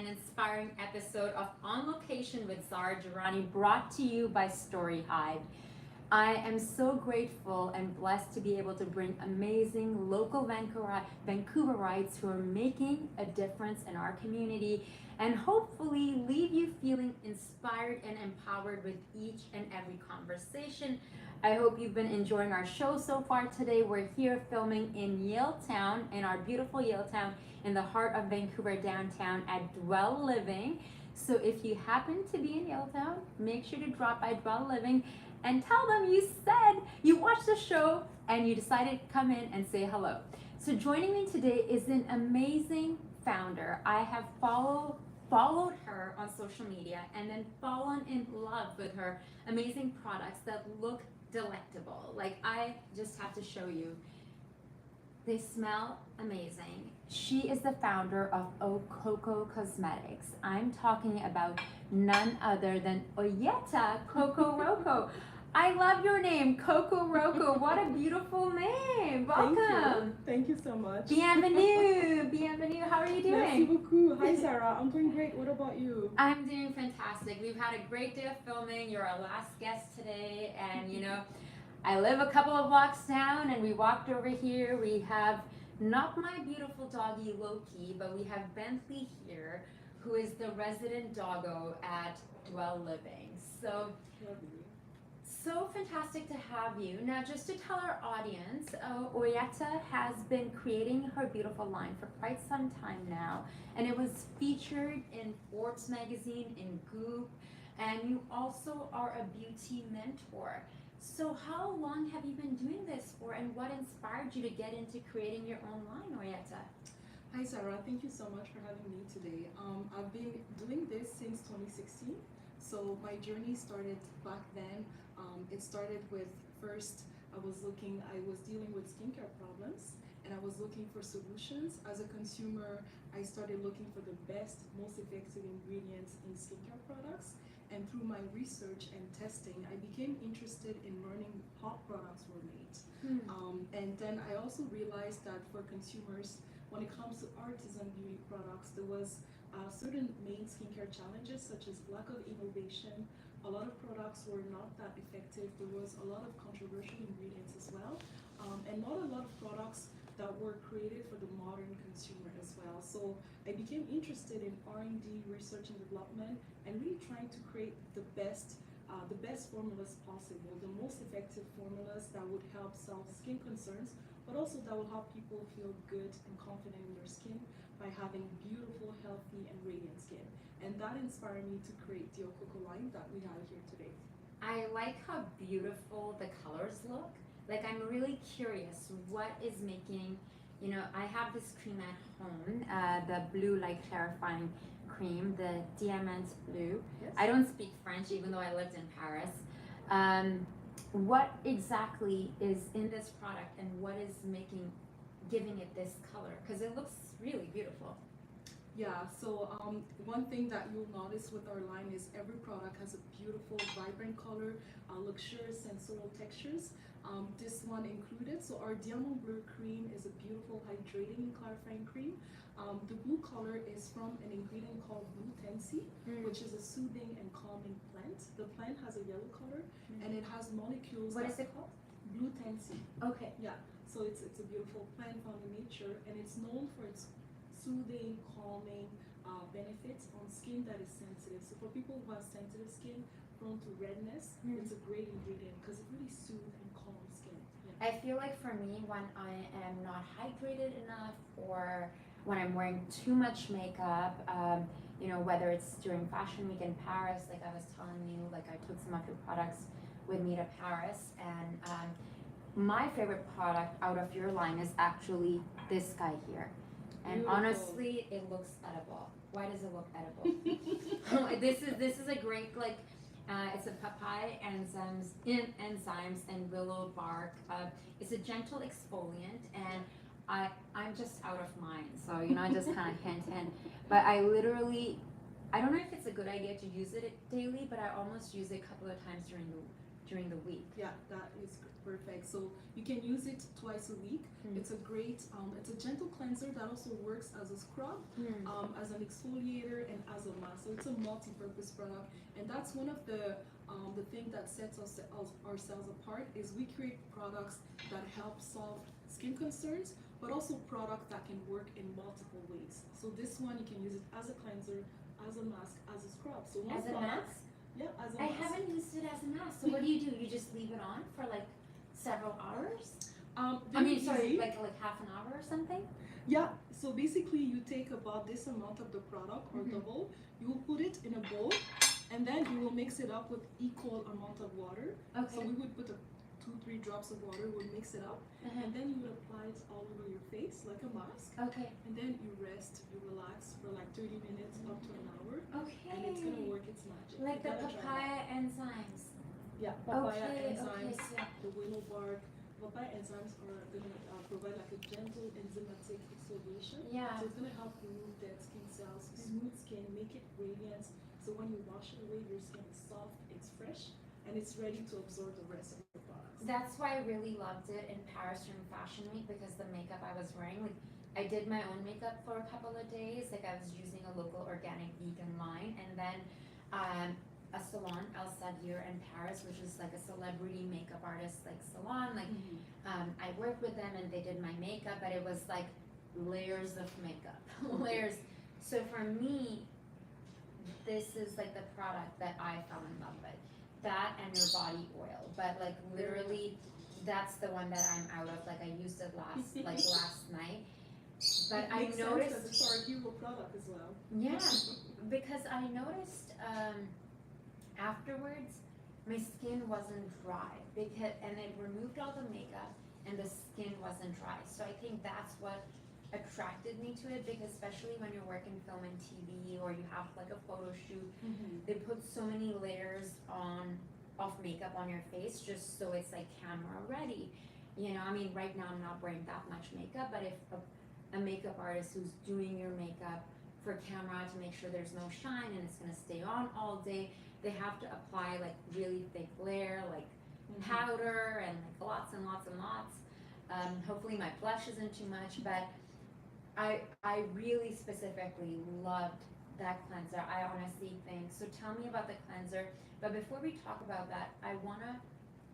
an inspiring episode of On Location with Zara Durrani, brought to you by StoryHive. I am so grateful and blessed to be able to bring amazing local Vancouverites who are making a difference in our community and hopefully leave you feeling inspired and empowered with each and every conversation. I hope you've been enjoying our show so far today. We're here filming in Yaletown, in our beautiful Yaletown, in the heart of Vancouver downtown at Dwell Living. So if you happen to be in Yaletown, make sure to drop by Dwell Living and tell them you said you watched the show and you decided to come in and say hello. So joining me today is an amazing founder. I have followed her on social media and then fallen in love with her amazing products that look delectable. Like, I just have to show you. They smell amazing. She is the founder of Kokoroko Cosmetics. I'm talking about none other than Oyeta Kokoroko. I love your name, Kokoroko. What a beautiful name. Welcome. Thank you so much. Bienvenue. Bienvenue. How are you doing? Merci beaucoup. Hi, Sarah. I'm doing great. What about you? I'm doing fantastic. We've had a great day of filming. You're our last guest today. And, you know, I live a couple of blocks down and we walked over here. We have not my beautiful doggy Loki, but we have Bentley here, who is the resident doggo at Dwell Living. So fantastic to have you. Now, just to tell our audience, Oyeta has been creating her beautiful line for quite some time now, and it was featured in Forbes magazine, in Goop, and you also are a beauty mentor. So how long have you been doing this for, and what inspired you to get into creating your own line, Oyeta? Hi, Sarah. Thank you so much for having me today. I've been doing this since 2016. So my journey started back then. It started with, first, I was dealing with skincare problems and I was looking for solutions. As a consumer, I started looking for the best, most effective ingredients in skincare products. And through my research and testing, I became interested in learning how products were made. And then I also realized that for consumers, when it comes to artisan beauty products, there was certain main skincare challenges such as lack of innovation. A lot of products were not that effective. There was a lot of controversial ingredients as well, and not a lot of products that were created for the modern consumer as well. So I became interested in R&D, research and development, and really trying to create the best formulas possible, the most effective formulas that would help solve skin concerns, but also that will help people feel good and confident in their skin by having beautiful, healthy, and radiant skin. And that inspired me to create the Okoko line that we have here today. I like how beautiful the colors look. Like, I'm really curious, what is making, you know, I have this cream at home, the blue light clarifying cream, the Diamant Blue. Yes. I don't speak French, even though I lived in Paris. What exactly is in this product and what is giving it this color? Because it looks really beautiful. Yeah, so one thing that you'll notice with our line is every product has a beautiful, vibrant color, luxurious sensorial textures. This one included. So our Diamant Bleu cream is a beautiful, hydrating and clarifying cream. The blue color is from an ingredient called blue tensi, which is a soothing and calming plant. The plant has a yellow color and it has molecules. What is it called? Blue tensi. Okay. Yeah, so it's a beautiful plant found in nature, and it's known for its soothing, calming benefits on skin that is sensitive. So for people who have sensitive skin, prone to redness, it's a great ingredient because it really soothes and calms skin. Yeah. I feel like for me, when I am not hydrated enough or when I'm wearing too much makeup, you know, whether it's during Fashion Week in Paris, like I was telling you, like I took some of your products with me to Paris, and my favorite product out of your line is actually this guy here. And Beautiful. honestly, it looks edible. Why does it look edible? This is a great, like, it's a papaya enzymes and willow bark. It's a gentle exfoliant, and I'm just out of mine. So, you know, I just kind of hint. But I don't know if it's a good idea to use it daily, but I almost use it a couple of times during the week. Yeah, that is perfect. So you can use it twice a week. It's a great, it's a gentle cleanser that also works as a scrub, as an exfoliator, and and as a mask. So it's a multi-purpose product, and that's one of the thing that sets ourselves apart is we create products that help solve skin concerns, but also products that can work in multiple ways. So this one, you can use it as a cleanser, as a mask, as a scrub. So one As a product, mask? yeah, as a I mask. haven't used it as a mask. So what do? You just leave it on for like several hours? Very Sorry, easy. like half an hour or something? Yeah, so basically you take about this amount of the product or double, you will put it in a bowl, and then you will mix it up with equal amount of water. So Okay. we would put 2-3 drops of water, we'll mix it up, and then you would apply it all over your face like a mask, Okay. and then you rest, you relax for like 30 minutes up to an hour, Okay. and it's gonna work its magic. Like You the gotta try papaya enzymes. that. Yeah, papaya Okay, enzymes, okay. the willow bark. Papaya enzymes are gonna provide like a gentle enzymatic exfoliation. Yeah. So it's gonna help remove dead skin cells, smooth skin, make it radiant. So when you wash it away, your skin is soft, it's fresh, and it's ready to absorb the rest of the products. That's why I really loved it in Paris during Fashion Week, because the makeup I was wearing, like I did my own makeup for a couple of days. Like I was using a local organic vegan line, and then a salon, El Sadir in Paris, which is like a celebrity makeup artist like salon. Like I worked with them and they did my makeup, but it was like layers of makeup, layers. So for me, this is like the product that I fell in love with. That and your body oil, but like literally, that's the one that I'm out of. Like I used it last night, but I Makes noticed. sense 'cause it's our hero product as well. Yeah, because I noticed afterwards my skin wasn't dry and it removed all the makeup and the skin wasn't dry. So I think that's what attracted me to it, because especially when you're working film and TV or you have like a photo shoot, they put so many layers of makeup on your face just so it's like camera ready. You know, I mean, right now I'm not wearing that much makeup, but if a makeup artist who's doing your makeup for camera to make sure there's no shine and it's gonna stay on all day, they have to apply like really thick layer, like powder and like lots and lots and lots. Hopefully my blush isn't too much, but I really specifically loved that cleanser. I honestly think so. Tell me about the cleanser, but before we talk about that, I wanna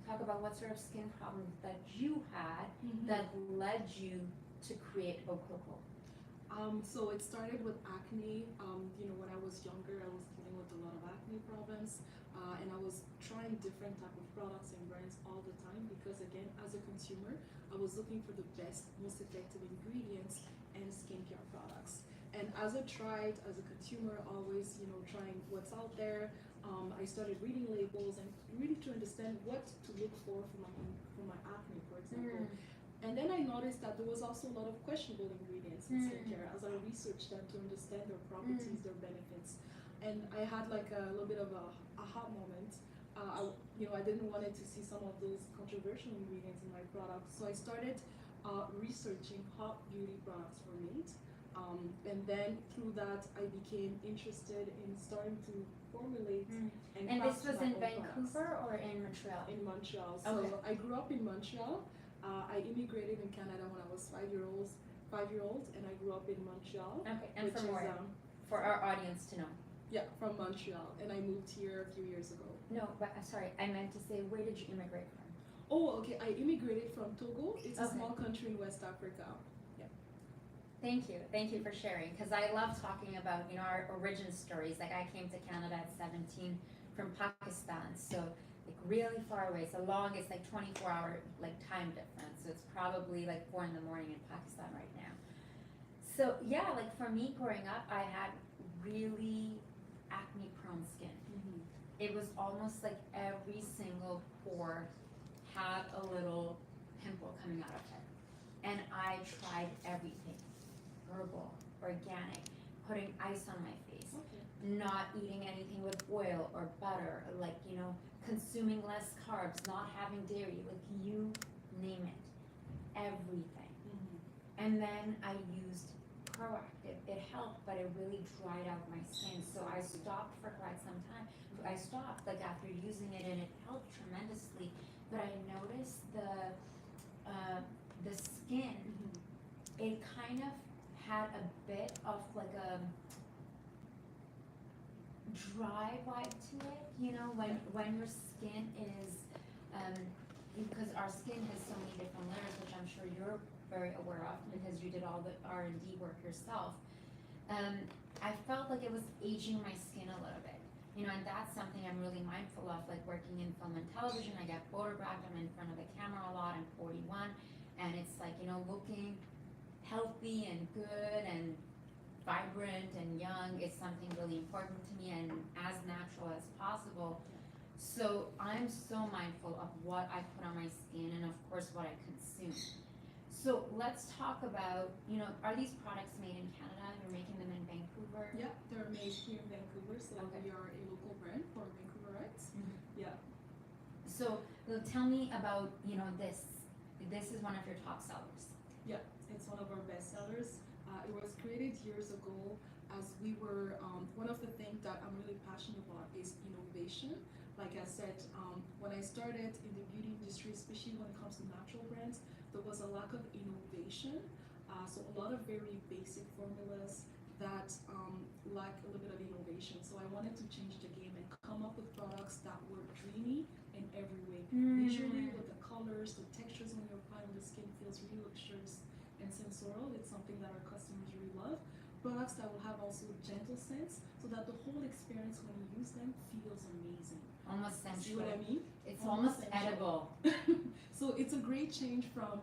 talk about what sort of skin problems that you had that led you to create Okoko. So it started with acne. You know, when I was younger, I was dealing with a lot of acne problems, and I was trying different type of products and brands all the time because, again, as a consumer, I was looking for the best, most effective ingredients and skincare products. And as a consumer, always, you know, trying what's out there, I started reading labels and really to understand what to look for my acne, for example. And then I noticed that there was also a lot of questionable ingredients in skincare as I researched them to understand their properties, their benefits. And I had like a little bit of a aha moment. I didn't want it to see some of those controversial ingredients in my products. So I started researching how beauty products were made. And then through that, I became interested in starting to formulate and this craft was my in own Vancouver products. or in Montreal? In Montreal. So Okay. I grew up in Montreal. I immigrated in Canada when I was 5-year-old, and I grew up in Montreal. Okay, and which for is, more, for our audience to know. Yeah, from Montreal, and I moved here a few years ago. No, but sorry, I meant to say, where did you immigrate from? Oh, okay. I immigrated from Togo. It's a Okay. small country in West Africa. Thank you for sharing, because I love talking about, you know, our origin stories. Like I came to Canada at 17 from Pakistan, so like really far away. It's the longest like 24-hour like time difference. So it's probably like 4 in the morning in Pakistan right now. So yeah, like for me growing up, I had really acne prone skin. It was almost like every single pore had a little pimple coming out of it. And I tried everything. Herbal, organic, putting ice on my face, not eating anything with oil or butter, or like, you know, consuming less carbs, not having dairy, like you name it, everything. And then I used Proactive. It helped, but it really dried out my skin. So I stopped for quite some time. I stopped like after using it, and it helped tremendously. But I noticed the skin, it kind of had a bit of like dry vibe to it, you know, when your skin is, because our skin has so many different layers, which I'm sure you're very aware of because you did all the R&D work yourself. I felt like it was aging my skin a little bit, you know, and that's something I'm really mindful of, like working in film and television. I get photographed, I'm in front of the camera a lot, I'm 41, and it's like, you know, looking healthy and good and vibrant and young is something really important to me, and as natural as possible. So I'm so mindful of what I put on my skin and of course what I consume. So let's talk about, you know, are these products made in Canada? You're making them in Vancouver? Yeah, they're made here in Vancouver, so Okay. we are a local brand for Vancouverites. Yeah. So tell me about, you know, this. This is one of your top sellers. Yeah, it's one of our best sellers. It was created years ago as we were, one of the things that I'm really passionate about is innovation. Like I said, when I started in the beauty industry, especially when it comes to natural brands, there was a lack of innovation. So a lot of very basic formulas that lack a little bit of innovation. So I wanted to change the game and come up with products that were dreamy in every way. Visually, with the colors, the textures when you're applying on the skin feels really luxurious and sensorial. It's something that our customers really love. Products that will have also gentle scents, so that the whole experience when you use them feels amazing. Almost sensual. See what I mean? It's almost edible. So it's a great change from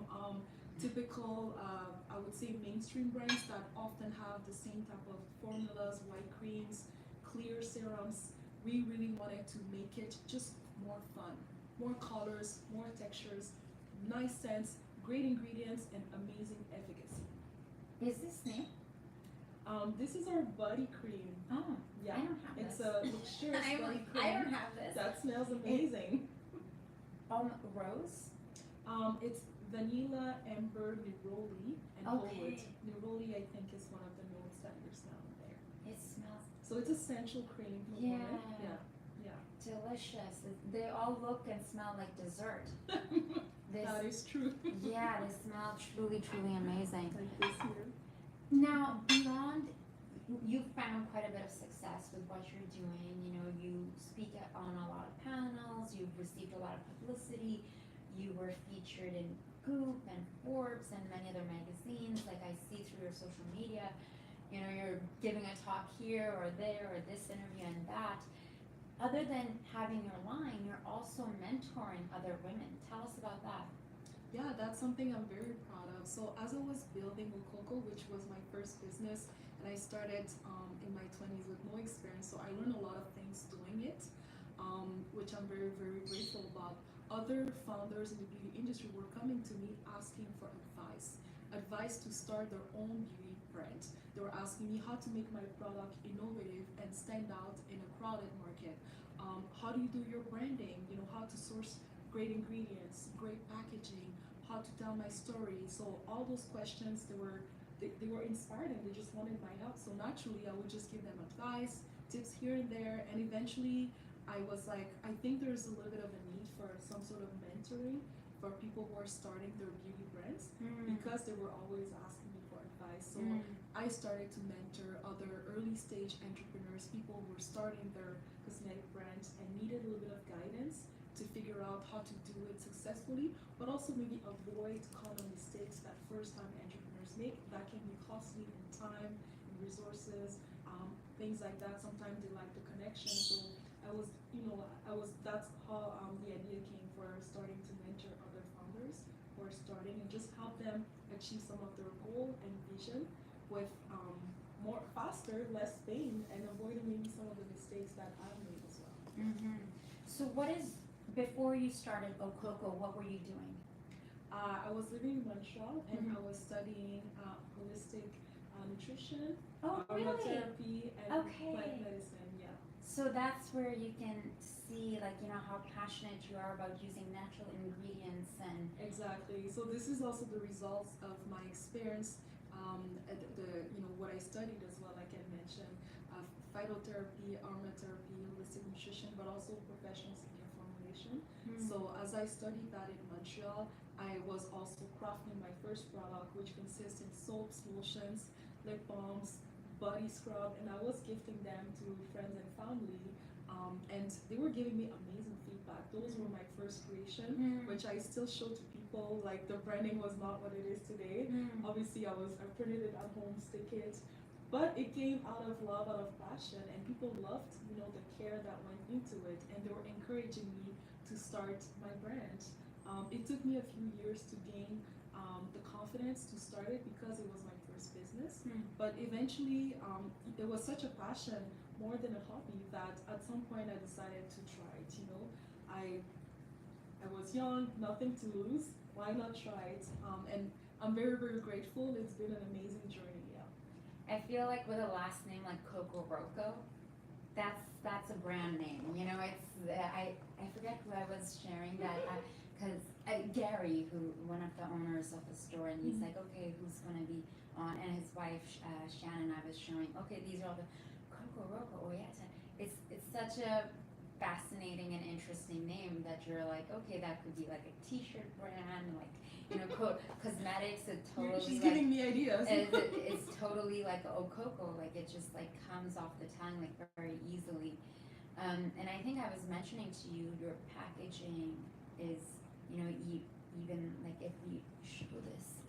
typical, I would say, mainstream brands that often have the same type of formulas, white creams, clear serums. We really wanted to make it just more fun, more colors, more textures, nice scents, great ingredients, and amazing efficacy. Is this new? This is our body cream. Oh, Yeah, I don't have it's this. a luxurious I'm body like, cream. I don't have this. That smells amazing. Rose? It's vanilla, amber, neroli, and Okay. oat. Neroli, I think, is one of the notes that you're smelling there. It smells So it's essential cream for Yeah. women. Yeah, delicious. They all look and smell like dessert. yeah. That is true. Yeah, they smell truly, truly amazing. Like this here. Now, beyond, you've found quite a bit of success with what you're doing. You know, you speak on a lot of panels, you've received a lot of publicity, you were featured in Goop and Forbes and many other magazines, like I see through your social media. You know, you're giving a talk here or there or this interview and that. Other than having your line, you're also mentoring other women. Tell us about that. Yeah, that's something I'm very proud of. So as I was building Okoko, which was my first business, and I started in my 20s with no experience, so I learned a lot of things doing it, which I'm very, very grateful about. Other founders in the beauty industry were coming to me asking for advice to start their own beauty brand. They were asking me how to make my product innovative and stand out in a crowded market. How do you do your branding? You know, how to source great ingredients, great packaging, how to tell my story. So all those questions, they were inspired and they just wanted my help. So naturally, I would just give them advice, tips here and there, and eventually I was like, I think there's a little bit of a need for some sort of mentoring for people who are starting their beauty brands because they were always asking me for advice. So I started to mentor other early stage entrepreneurs, people who were starting their cosmetic brands and needed a little bit of guidance to figure out how to do it successfully, but also maybe avoid common mistakes that first-time entrepreneurs make that can be costly in time, in resources, things like that. Sometimes they like the connection. So that's how the idea came for starting to mentor other founders who are starting and just help them achieve some of their goal and vision with more faster, less pain, and avoiding maybe some of the mistakes that I've made as well. So before you started Okoko, what were you doing? I was living in Montreal and I was studying holistic nutrition, aromatherapy, and plant medicine. Yeah. So that's where you can see, like, you know, how passionate you are about using natural ingredients and. Exactly. So this is also the results of my experience, what I studied as well. Like I mentioned, phytotherapy, aromatherapy, holistic nutrition, but also professional skincare formulation. So as I studied that in Montreal, I was also crafting my first product, which consists in soaps, lotions, lip balms, body scrub, and I was gifting them to friends and family. And they were giving me amazing feedback. Those were my first creation, which I still show to people. Like the branding was not what it is today. Obviously, I printed it at home, stick it, but it came out of love, out of passion, and people loved, the care that went into it, and they were encouraging me to start my brand. It took me a few years to gain the confidence to start it because it was my first business. But eventually, it was such a passion, more than a hobby, that at some point I decided to try it. I was young, nothing to lose. Why not try it? And I'm very, very grateful. It's been an amazing journey. Yeah. I feel like with a last name like Kokoroko, that's a brand name. It's I forget who I was sharing that because Gary, who one of the owners of the store, and he's like, okay, who's gonna be on? And his wife Shannon, I was showing, okay, these are all the Kokoroko, Oyeta. It's such a fascinating and interesting name that you're like, okay, that could be like a t-shirt brand, like cosmetics. It totally She's giving me ideas. it's totally like Okoko, like it just like comes off the tongue like very easily. And I think I was mentioning to you, your packaging is, even like if we show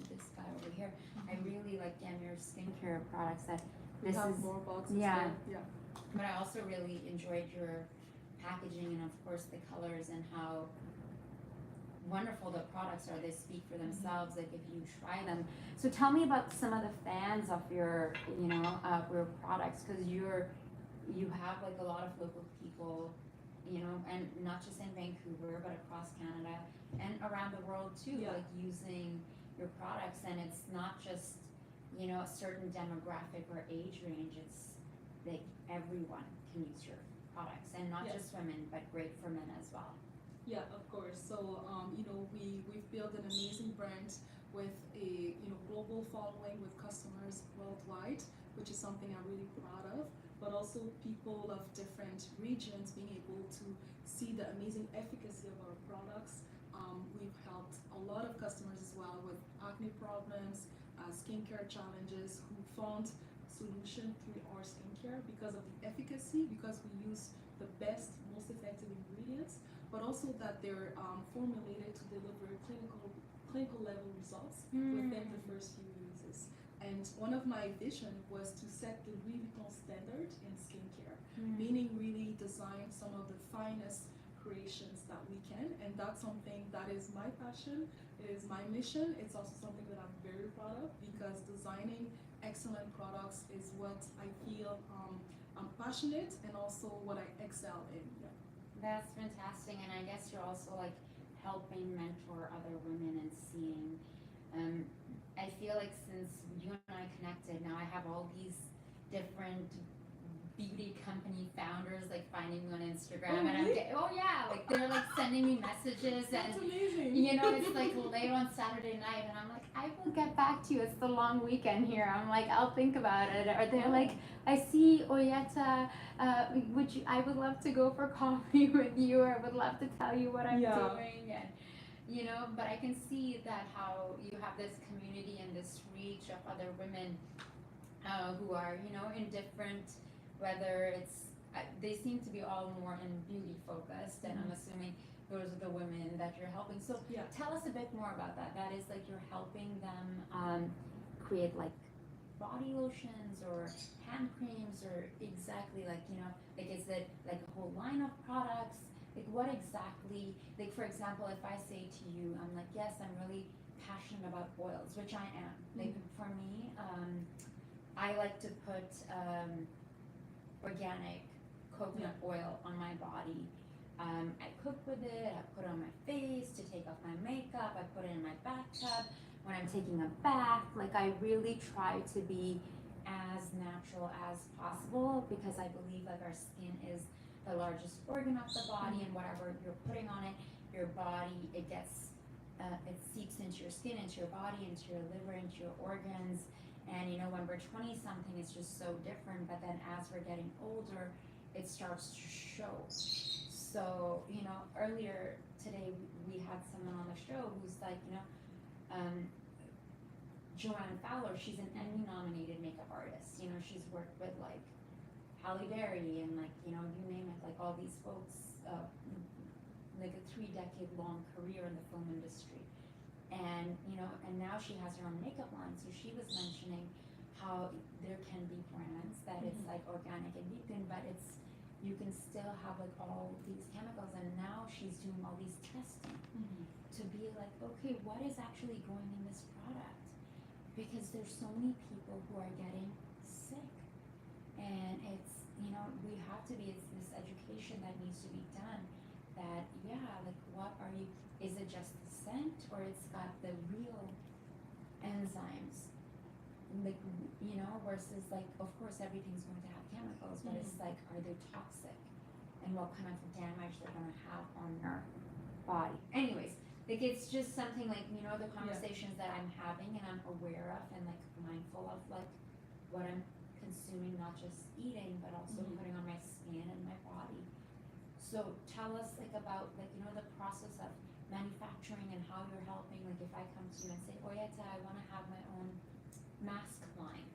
this guy over here, I really like your skincare products that We have more boxes. yeah. Yeah. But I also really enjoyed your packaging and of course the colors and how wonderful the products are. They speak for themselves, like if you try them. So tell me about some of the fans of your your products, because you have like a lot of local people, and not just in Vancouver but across Canada and around the world too, like using your products. And it's not just a certain demographic or age range. It's like everyone can use your products, and not just women, but great for men as well. Yeah, of course. So, we've built an amazing brand with a global following with customers worldwide, which is something I'm really proud of. But also people of different regions being able to see the amazing efficacy of our products. We've helped a lot of customers as well with acne problems, skincare challenges, who found solution through our skincare because of the efficacy, because we use the best, most effective ingredients, but also that they're formulated to deliver clinical level results within the first few uses. And one of my vision was to set the Louis Vuitton standard in skincare, meaning really design some of the finest creations that we can. And that's something that is my passion. It is my mission. It's also something that I'm very proud of, because designing excellent products is what I feel I'm passionate, and also what I excel in. Yeah. That's fantastic, and I guess you're also like helping mentor other women and seeing. I feel like since you and I connected, now I have all these different beauty company founders like finding me on Instagram, and really? like they're like sending me messages. That's And amazing. it's like late on Saturday night, and I'm like, I will get back to you. It's the long weekend here. I'm like, I'll think about it. Or they're like, I see Oyeta. I would love to go for coffee with you, or I would love to tell you what I'm doing. And but I can see that how you have this community and this reach of other women who are in different, whether it's they seem to be all more in beauty focused, and I'm assuming those are the women that you're helping. So tell us a bit more about that. That is like you're helping them create like body lotions or hand creams, or exactly like like is it like a whole line of products? Like what exactly, like for example, if I say to you, I'm like, yes, I'm really passionate about oils, which I am. Like for me, I like to put organic coconut oil on my body. I cook with it, I put it on my face to take off my makeup, I put it in my bathtub when I'm taking a bath. Like I really try to be as natural as possible, because I believe like our skin is the largest organ of the body, and whatever you're putting on it, your body, it gets, it seeps into your skin, into your body, into your liver, into your organs. And when we're 20 something, it's just so different, but then as we're getting older, it starts to show. So, earlier today we had someone on the show who's like, Joanne Fowler, she's an Emmy-nominated makeup artist. You know, she's worked with like Halle Berry and like, you know, you name it, like all these folks, like a 3-decade-long career in the film industry. And, you know, and now she has her own makeup line. So she was mentioning how there can be brands that it's like organic and vegan, but it's, you can still have like all these chemicals. And now she's doing all these testing to be like, okay, what is actually going in this product? Because there's so many people who are getting sick. And it's, you know, we have to be, it's this education that needs to be done that, yeah, like what are you, is it just the scent or it's got the real enzymes? Like, you know, versus like, of course everything's going to have chemicals, but it's like, are they toxic? And what kind of damage they're gonna have on your body. Anyways, like it's just something like, you know, the conversations that I'm having and I'm aware of and like mindful of like what I'm consuming, not just eating, but also putting on my skin and my body. So tell us like about like, you know, the process of manufacturing and how you're helping. Like if I come to you and say, Oyeta, I wanna have my own mask line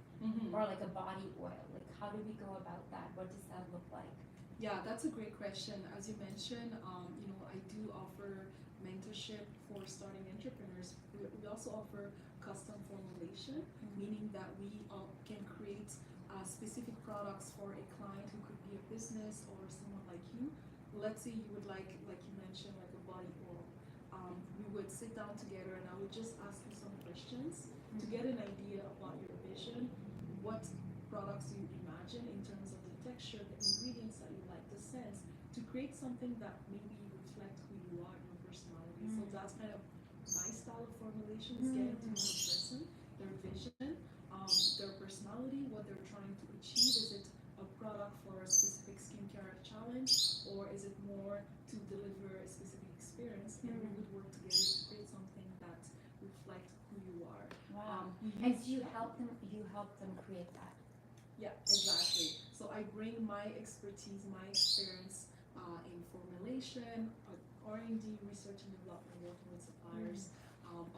or like a body oil, like how do we go about that? What does that look like? Yeah, that's a great question. As you mentioned, you know, I do offer mentorship for starting entrepreneurs. We also offer custom formulation, meaning that we can create specific products for a client who could be a business or someone like you. Let's say you would like you mentioned, like a body oil. We would sit down together and I would just ask you some questions to get an idea about your vision. What products you imagine in terms of the texture, the ingredients that you like, the scents, to create something that maybe reflect who you are, your personality. So that's kind of my style of formulation, is getting to know a person, their vision, their personality, what they're trying to achieve. Is it a product for a specific skincare challenge, or is it more to deliver a specific experience? And we would work together to create something that reflect who you are. Wow. And do you help them? You help them create that? Yeah, exactly. So I bring my expertise, my experience in formulation, R&D, research and development, working with suppliers.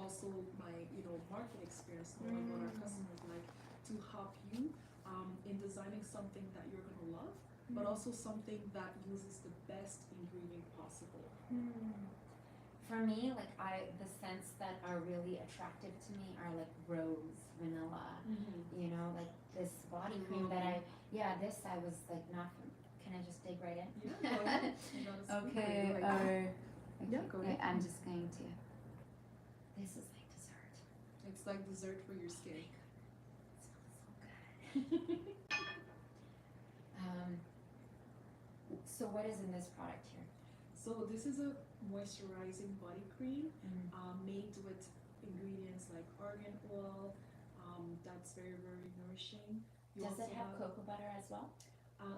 Also my, you know, market experience, knowing what our customers like, to help you in designing something that you're gonna love, but also something that uses the best ingredient possible. For me, like the scents that are really attractive to me are like rose, vanilla, you know, like this body cream that this I was like not, can I just dig right in? Yeah, go ahead. Okay, Yeah, go ahead. I'm just going to, this is like dessert. It's like dessert for your skin. It smells so good. So what is in this product here? So this is a moisturizing body cream made with ingredients like argan oil. That's very, very nourishing. Does it have cocoa butter as well?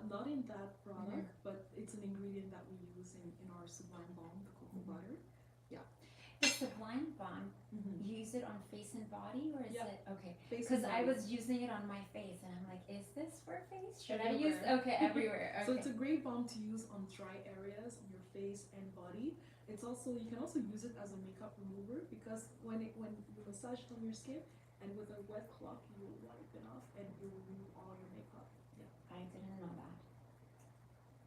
Not in that product, but it's an ingredient that we use in our Sublime Balm, the cocoa butter. Yeah. The Sublime Balm, you use it on face and body, or is it okay? Because I was using it on my face, and I'm like, is this for face? Should I use? Okay, everywhere. Okay. So it's a great balm to use on dry areas on your face and body. It's also, you can also use it as a makeup remover, because when you massage it on your skin, and with a wet cloth you will wipe it off and you will remove all your makeup. Yeah. I didn't know that.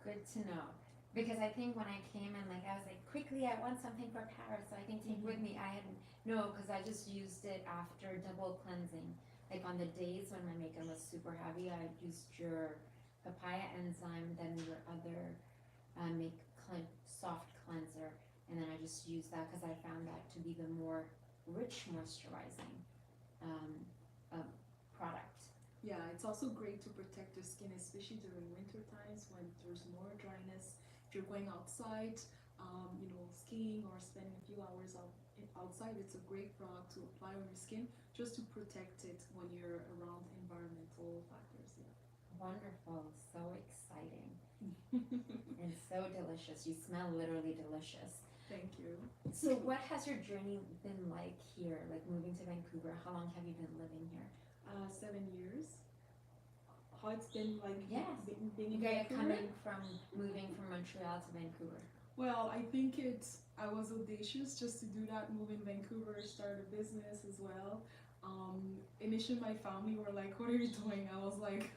Good to know. Because I think when I came in, like I was like, quickly, I want something for Paris, so I can take with me. I hadn't, no, because I just used it after double cleansing. Like on the days when my makeup was super heavy, I used your papaya enzyme, then your other soft cleanser, and then I just used that because I found that to be the more rich moisturizing product. Yeah, it's also great to protect the skin, especially during winter times when there's more dryness. If you're going outside, you know, skiing or spending a few hours outside, it's a great product to apply on your skin just to protect it when you're around environmental factors. Yeah. Wonderful, so exciting, and so delicious. You smell literally delicious. Thank you. So what has your journey been like here, like moving to Vancouver? How long have you been living here? 7 years. How it's been like being in Vancouver? Moving from Montreal to Vancouver. Well, I think I was audacious just to do that, move in Vancouver, start a business as well. Initially, my family were like, "What are you doing?" I was like,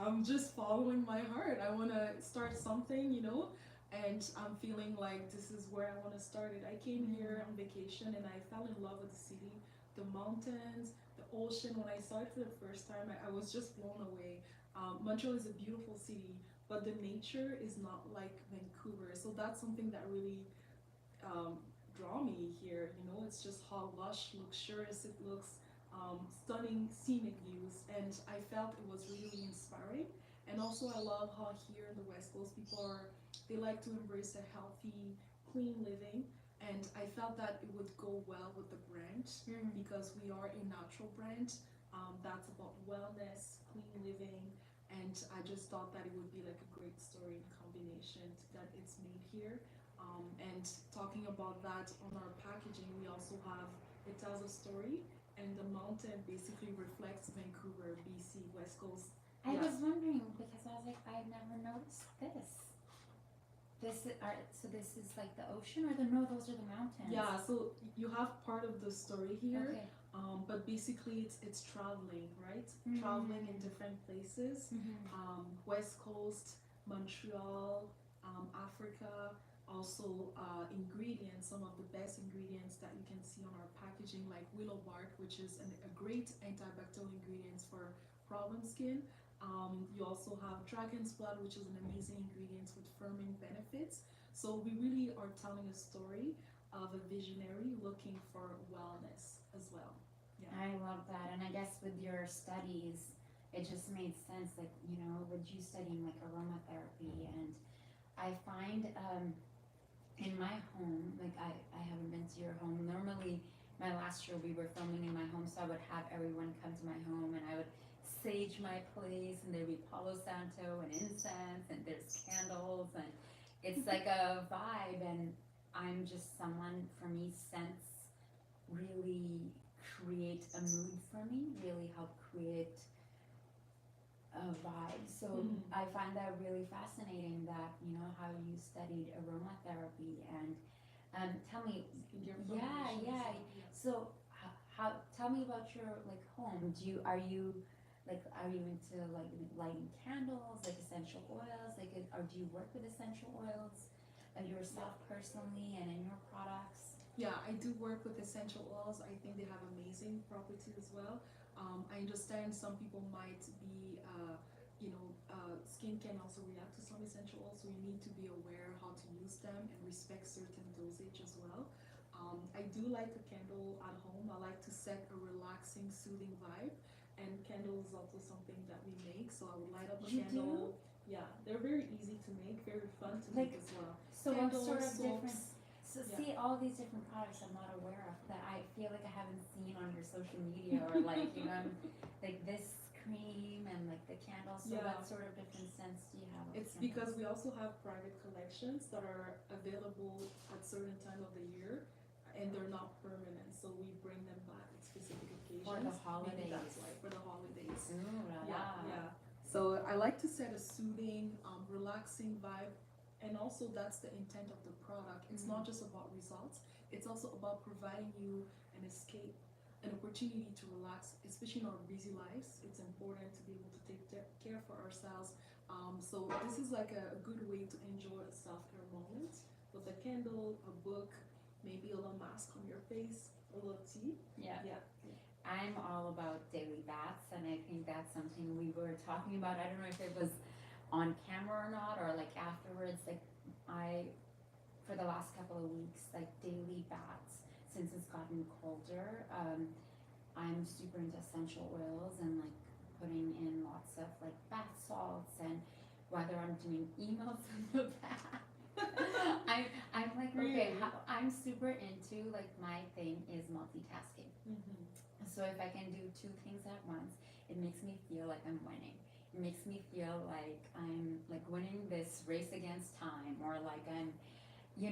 "I'm just following my heart. I want to start something, and I'm feeling like this is where I want to start it." I came here on vacation and I fell in love with the city, the mountains, the ocean. When I saw it for the first time, I was just blown away. Montreal is a beautiful city, but the nature is not like Vancouver. So that's something that really um, draw me here. It's just how lush, luxurious it looks, stunning scenic views, and I felt it was really inspiring. And also, I love how here in the West Coast, they like to embrace a healthy, clean living. And I felt that it would go well with the brand because we are a natural brand that's about wellness, clean living, and I just thought that it would be like a great story in combination that it's made here. And talking about that on our packaging, we also have it tells a story, and the mountain basically reflects Vancouver, BC, West Coast. I Yeah. was wondering because I was like, I've never noticed this. So this is like the ocean, or no? Those are the mountains. Yeah, so you have part of the story here, Okay. but basically it's traveling, right? Traveling in different places, West Coast, Montreal, Africa. Also, ingredients, some of the best ingredients that you can see on our packaging, like willow bark, which is a great antibacterial ingredient for problem skin. You also have dragon's blood, which is an amazing ingredient with firming benefits. So we really are telling a story of a visionary looking for wellness as well. Yeah. I love that, and I guess with your studies, it just made sense. Like with you studying like aromatherapy, and I find in my home, like I haven't been to your home. Normally, my last year we were filming in my home, so I would have everyone come to my home and I would sage my place, and there'd be Palo Santo and incense, and there's candles, and it's like a vibe. And I'm just someone, for me, scents really create a mood for me, really help create a vibe. So I find that really fascinating that how you studied aromatherapy. And tell me, Skincare yeah, formulations. yeah. So how tell me about your like home. Are you into like lighting candles, like essential oils, or do you work with essential oils yourself personally and in your products? Yeah, I do work with essential oils. I think they have amazing properties as well. I understand some people might be, skin can also react to some essential oils, so you need to be aware how to use them and respect certain dosage as well. I do light a candle at home. I like to set a relaxing, soothing vibe, and candle is also something that we make. So I would light up a You candle. Yeah, they're very easy to make, very fun to make as well. So Candles, what sort of soaps. different? So Yeah. see all these different products I'm not aware of that I feel like I haven't seen on your social media, or like like this cream and like the candles. So Yeah. what sort of different scents do you have? of It's candles? because we also have private collections that are available at certain time of the year, and they're not permanent. So we bring them back at specific occasions. For the Maybe holidays. that's why, for the holidays. Ooh la la. Yeah. So I like to set a soothing, relaxing vibe, and also that's the intent of the product. It's not just about results. It's also about providing you an escape, an opportunity to relax, especially in our busy lives. It's important to be able to take care for ourselves. So this is like a good way to enjoy a self-care moment with a candle, a book, maybe a little mask on your face, a little tea. Yeah. Yeah. I'm all about daily baths, and I think that's something we were talking about. I don't know if it was on camera or not, or like afterwards. Like for the last couple of weeks, like daily baths, since it's gotten colder. I'm super into essential oils and like putting in lots of like bath salts, and whether I'm doing emails in the bath. I'm like, okay, Really? I'm super into, like, my thing is multitasking. So if I can do two things at once, it makes me feel like I'm winning. It makes me feel like I'm like winning this race against time, or like I'm,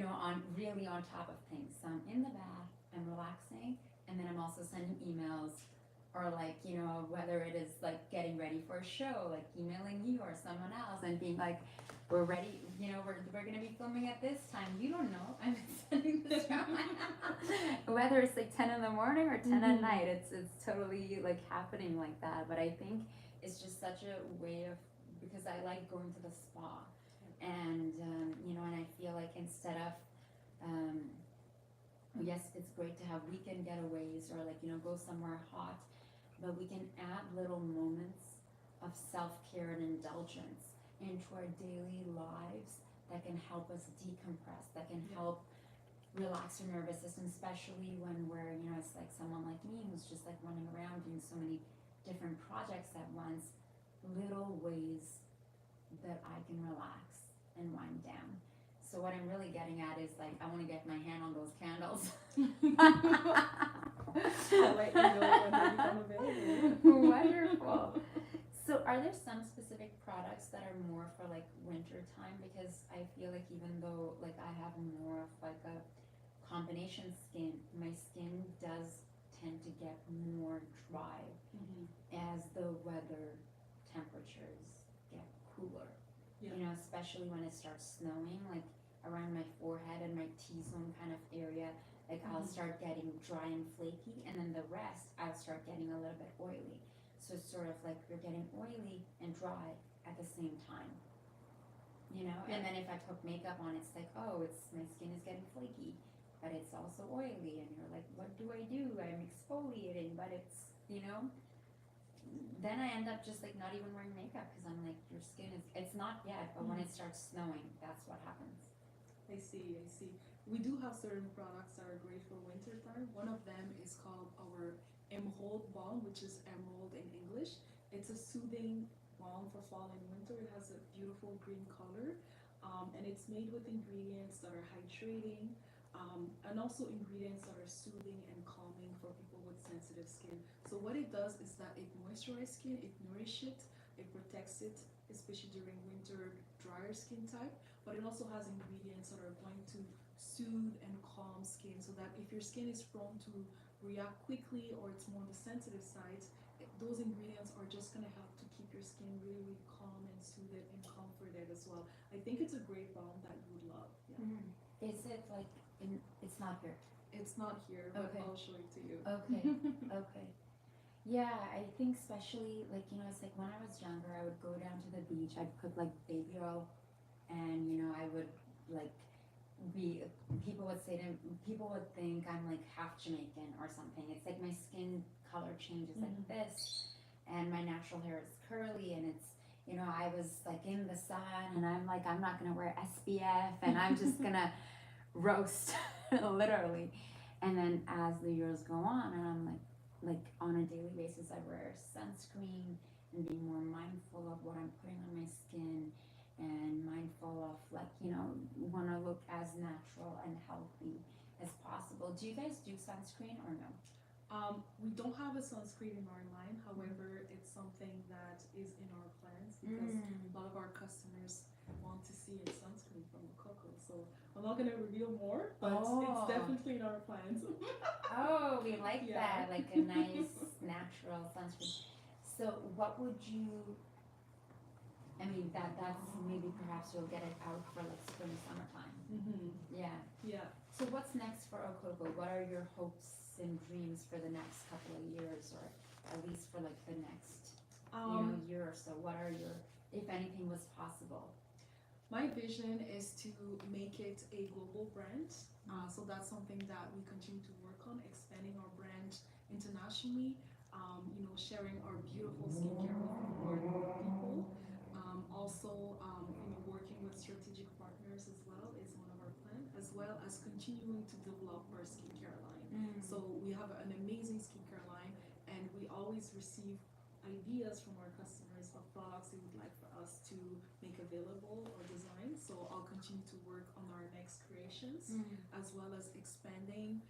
on really on top of things. So I'm in the bath, I'm relaxing, and then I'm also sending emails or like, you know, whether it is like getting ready for a show, like emailing you or someone else and being like, we're ready, you know, we're gonna be filming at this time. You don't know. I'm sending this around. Whether it's like 10 in the morning or 10 at night, it's totally like happening like that. But I think it's just such a way of, because I like going to the spa, and you know, and I feel like instead of yes, it's great to have weekend getaways or like, you know, go somewhere hot, but we can add little moments of self-care and indulgence into our daily lives that can help us decompress, that can help relax your nervous system, especially when we're, you know, it's like someone like me who's just like running around doing so many different projects at once. Little ways that I can relax and wind down. So what I'm really getting at is like, I want to get my hand on those candles. I'll let you know when they become available. Wonderful. So are there some specific products that are more for like winter time? Because I feel like even though like I have more of like a combination skin, my skin does tend to get more dry as the weather temperatures get cooler. Yeah. You know, especially when it starts snowing, like around my forehead and my T-zone kind of area, like I'll start getting dry and flaky, and then the rest I'll start getting a little bit oily. So it's sort of like you're getting oily and dry at the same time, you know. And then if I put makeup on, it's like, oh, it's my skin is getting flaky, but it's also oily, and you're like, what do I do? I'm exfoliating, but it's, you know. Then I end up just like not even wearing makeup because I'm like, your skin is, it's not yet, but when it starts snowing, that's what happens. I see. We do have certain products that are great for winter time. One of them is called our Emerald Balm, which is emerald in English. It's a soothing balm for fall and winter. It has a beautiful green color, and it's made with ingredients that are hydrating, and also ingredients that are soothing and calming for people with sensitive skin. So what it does is that it moisturizes skin, it nourishes it protects it, especially during winter drier skin type, but it also has ingredients that are going to soothe and calm skin, so that if your skin is prone to react quickly or it's more on the sensitive side, those ingredients are just going to help to keep your skin really, really calm and soothed and comforted as well. I think it's a great balm that you would love. Yeah. Is it like it's not here? It's not here, but Okay. I'll show it to you. Okay. Okay. Yeah, I think especially like, you know, it's like when I was younger, I would go down to the beach, I'd put like baby oil, and you know, I would like be, people would say to, people would think I'm like half Jamaican or something. It's like my skin color changes like this, and my natural hair is curly, and it's, you know, I was like in the sun, and I'm like, I'm not gonna wear SPF, and I'm just gonna roast, literally. And then as the years go on, and I'm like on a daily basis, I wear sunscreen and being more mindful of what I'm putting on my skin, and mindful of like, you know, want to look as natural and healthy as possible. Do you guys do sunscreen or no? We don't have a sunscreen in our line. However, it's something that is in our plans because a lot of our customers want to see a sunscreen from Coco. So I'm not gonna reveal more, but it's definitely in our plans. Oh, we like that, like a nice natural sunscreen. So what would you, I mean, that's maybe perhaps you'll get it out for like spring, summertime. Yeah. So what's next for Okoko? What are your hopes and dreams for the next couple of years, or at least for like the next year or so? What are your, if anything was possible? My vision is to make it a global brand. So that's something that we continue to work on, expanding our brand internationally, you know, sharing our beautiful skincare with more people. Also, you know, working with strategic partners as well is one of our plans, as well as continuing to develop our skincare line. So we have an amazing skincare line, and we always receive ideas from our customers of products they would like for us to make available or design. So I'll continue to work on our next creations, as well as expanding,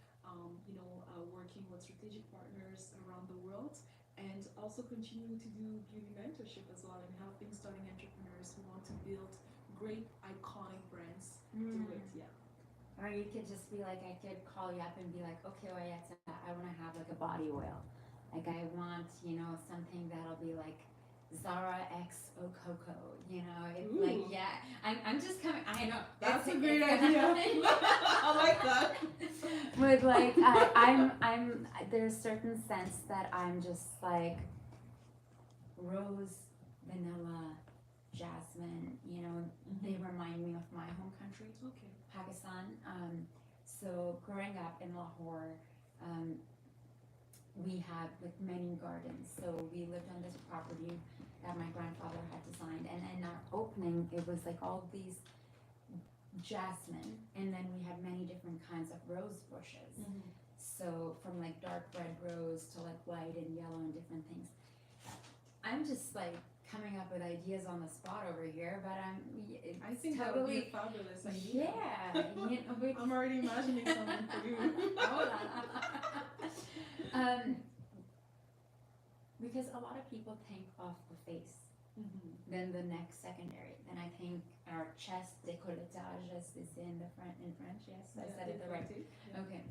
you know, working with strategic partners around the world, and also continuing to do beauty mentorship as well, and helping starting entrepreneurs who want to build great iconic brands do it. Or you could just be like, I could call you up and be like, okay, Oyeta, I want to have like a body oil. Like I want, you know, something that'll be like Zara X Okoko, you know, it's like, Ooh. yeah, I'm just coming, I know. That's a it's great gonna idea. happen. I like that. With like, there's certain scents that I'm just like rose, vanilla, jasmine, you know, they remind me of my home country, Okay. Pakistan. So growing up in Lahore, um, we had like many gardens. So we lived on this property that my grandfather had designed, and in our opening, it was like all these jasmine, and then we had many different kinds of rose bushes. So from like dark red rose to like white and yellow and different things. I'm just like coming up with ideas on the spot over here, but it's I think that would be a fabulous idea. yeah, you know, I'm already imagining something for you. Because a lot of people think of the face, then the neck secondary, then I think our chest décolletage is in the front in French. Yes, I said it the right. Yeah. Okay,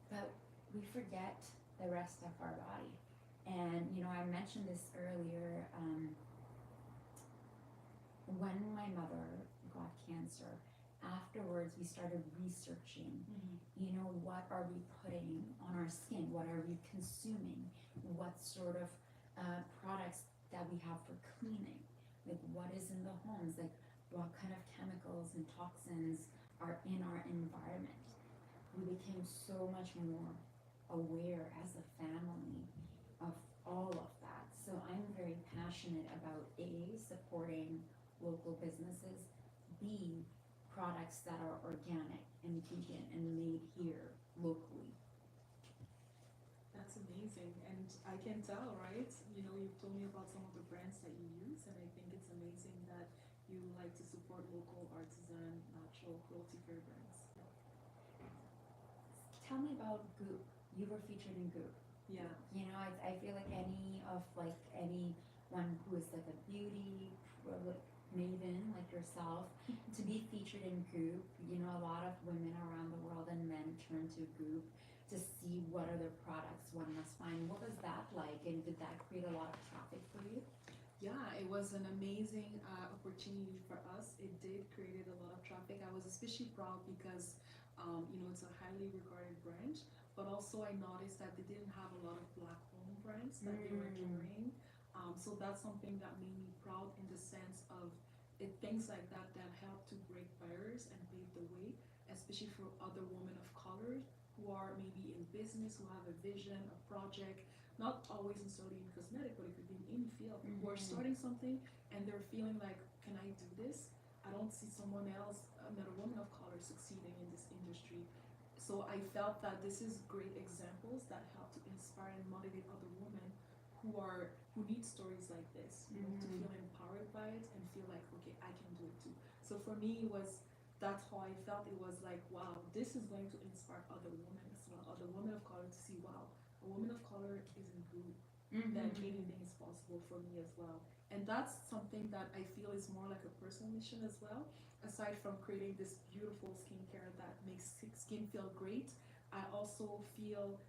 but we forget the rest of our body, and you know I mentioned this earlier. When my mother got cancer, afterwards we started researching, you know, what are we putting on our skin, what are we consuming, what sort of products that we have for cleaning, like what is in the homes, like what kind of chemicals and toxins are in our environment. We became so much more aware as a family of all of that. So I'm very passionate about A, supporting local businesses, B, products that are organic and vegan and made here locally. That's amazing, and I can tell, right? You know, you've told me about some of the brands that you use, and I think it's amazing that you like to support local, artisan, natural, cruelty-free brands. Tell me about Goop. You were featured in Goop. Yeah. You know, I feel like anyone who is like a beauty maven like yourself to be featured in Goop, you know, a lot of women around the world and men turn to Goop to see what other products one must find. What was that like, and did that create a lot of traffic for you? Yeah, it was an amazing opportunity for us. It did create a lot of traffic. I was especially proud because, you know, it's a highly regarded brand, but also I noticed that they didn't have a lot of black-owned brands that they were carrying. So that's something that made me proud in the sense of things like that help to break barriers and pave the way, especially for other women of color who are maybe in business, who have a vision, a project, not always necessarily in cosmetic, but it could be in any field, who are starting something and they're feeling like, can I do this? I don't see someone else, another woman of color, succeeding in this industry. So I felt that this is great examples that help to inspire and motivate other women who need stories like this, you know, to feel empowered by it and feel like, okay, I can do it too. So for me, that's how I felt. It was like, wow, this is going to inspire other women as well, other women of color to see, wow, a woman of color is in group, then anything is possible for me as well. And that's something that I feel is more like a personal mission as well. Aside from creating this beautiful skincare that makes skin feel great, I also feel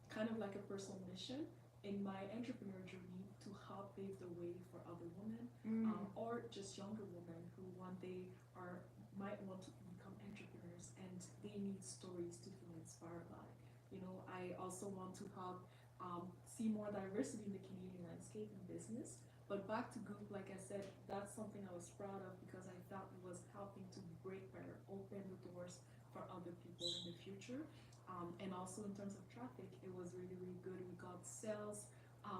kind of like a personal mission in my entrepreneur journey to help pave the way for other women or just younger women who one day might want to become entrepreneurs and they need stories to feel inspired by. You know, I also want to help see more diversity in the Canadian landscape in business. But back to Goop, like I said, that's something I was proud of because I felt it was helping to break barrier, open the doors for other people in the future. And also in terms of traffic, it was really, really good. We got sales.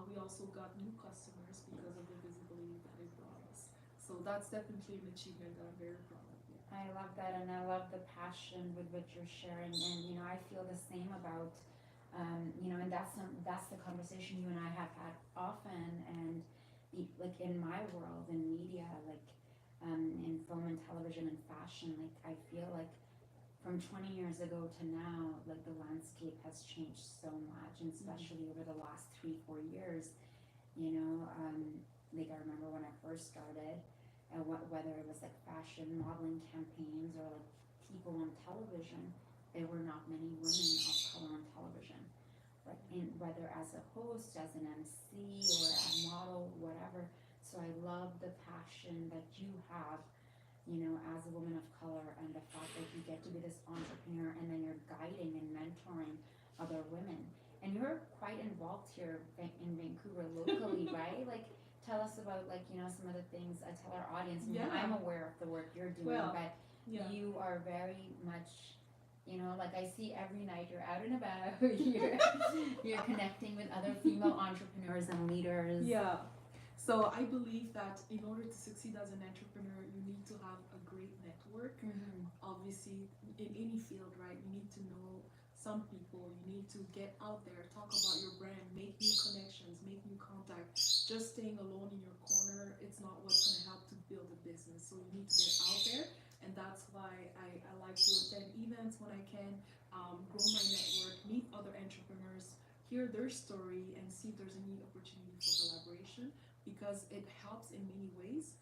We also got new customers because of the visibility that it brought us. So that's definitely an achievement that I'm very proud of. Yeah. I love that, and I love the passion with which you're sharing. And you know, I feel the same about, you know, and that's the conversation you and I have had often. And like in my world, in media, like in film and television and fashion, like I feel like from 20 years ago to now, like the landscape has changed so much, and especially over the last 3-4 years, you know, like I remember when I first started, whether it was like fashion modeling campaigns or like people on television, there were not many women of color on television. whether as a host, as an MC, or a model, whatever. So I love the passion that you have, as a woman of color, and the fact that you get to be this entrepreneur, and then you're guiding and mentoring other women. And you're quite involved here in Vancouver locally, right? Like, tell us about, like, some of the things. I tell our audience. I mean, Yeah. I'm aware of the work you're doing, Well, but Yeah. you are very much, like I see every night you're out and about. You're connecting with other female entrepreneurs and leaders. Yeah. So I believe that in order to succeed as an entrepreneur, you need to have a great network. Mm-hmm. Obviously, in any field, right? You need to know some people. You need to get out there, talk about your brand, make new connections, make new contacts. Just staying alone in your corner, it's not what's going to help to build a business. So you need to get out there, and that's why I like to attend events when I can, grow my network, meet other entrepreneurs, hear their story, and see if there's any opportunity for collaboration, because it helps in many ways.